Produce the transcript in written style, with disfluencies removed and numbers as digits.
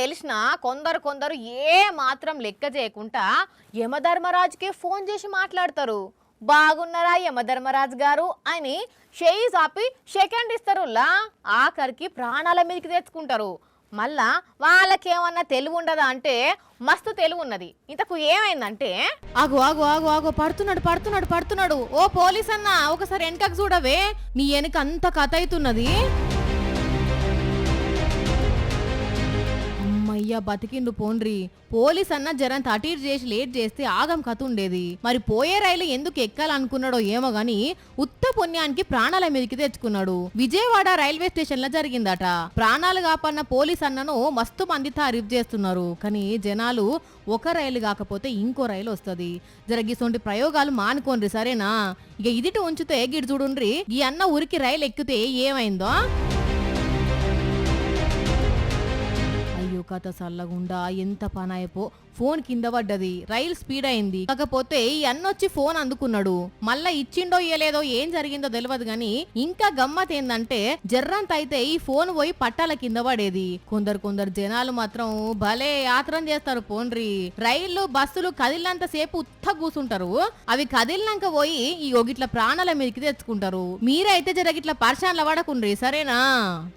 తెలిసినా కొందరు కొందరు ఏ మాత్రం లెక్క చేయకుండా యమధర్మరాజుకే ఫోన్ చేసి మాట్లాడతారు. బాగున్నారా యమధర్మరాజు గారు అని చేయి చాపి సెకండ్ ఇస్తారులా, ఆఖరికి ప్రాణాల మీదకి తెచ్చుకుంటారు. మళ్ళా వాళ్ళకేమన్నా తెలివి ఉండదా అంటే మస్తు తెలివి ఉన్నది. ఇంతకు ఏమైందంటే ఆగు ఆగు ఆగు ఆగు పడుతున్నాడు పడుతున్నాడు పడుతున్నాడు. ఓ పోలీస్ అన్న ఒకసారి వెనకకు చూడవే, నీ వెనక అంత కథ అవుతున్నది. అయ్యా బతికిండు పోండ్రి. పోలీస్ అన్న జరంత అటీర్ చేసి లేట్ చేస్తే ఆగం కథ ఉండేది. మరి పోయే రైలు ఎందుకు ఎక్కాలనుకున్నాడో ఏమో గాని ఉత్త పుణ్యానికి ప్రాణాల మీదకి తెచ్చుకున్నాడు. విజయవాడ రైల్వే స్టేషన్ లో జరిగిందట. ప్రాణాలు కాపన్న పోలీస్ అన్నను మస్తు మంది తారీఫ్ చేస్తున్నారు. కానీ జనాలు ఒక రైలు కాకపోతే ఇంకో రైలు వస్తుంది, జరగిసోంటి ప్రయోగాలు మానుకోండి సరేనా. ఇక ఇదిటి ఉంచితే గిడి చూడుండ్రి, ఈ అన్న ఊరికి రైలు ఎక్కితే ఏమైందో. కథ సల్లగుండా ఎంత పనాయపో, ఫోన్ కింద పడ్డది, రైలు స్పీడ్ అయింది. కాకపోతే ఈ అన్నొచ్చి ఫోన్ అందుకున్నాడు. మళ్ళా ఇచ్చిండో ఇయ్యలేదో ఏం జరిగిందో తెలియదు గాని ఇంకా గమ్మత్ ఏందంటే జర్రంత అయితే ఈ ఫోన్ పోయి పట్టాల కింద పడేది. కొందరు జనాలు మాత్రం భలే యాత్రం చేస్తారు పోండ్రి. రైళ్లు బస్సులు కదిలినంత సేపు ఉత్త కూసుంటారు, అవి కదిలినాక పోయి ఈ ఒగిట్ల ప్రాణాల మీదకి తెచ్చుకుంటారు. మీరైతే జరగిట్ల పర్షాన్ల పడకుండ్రి సరేనా.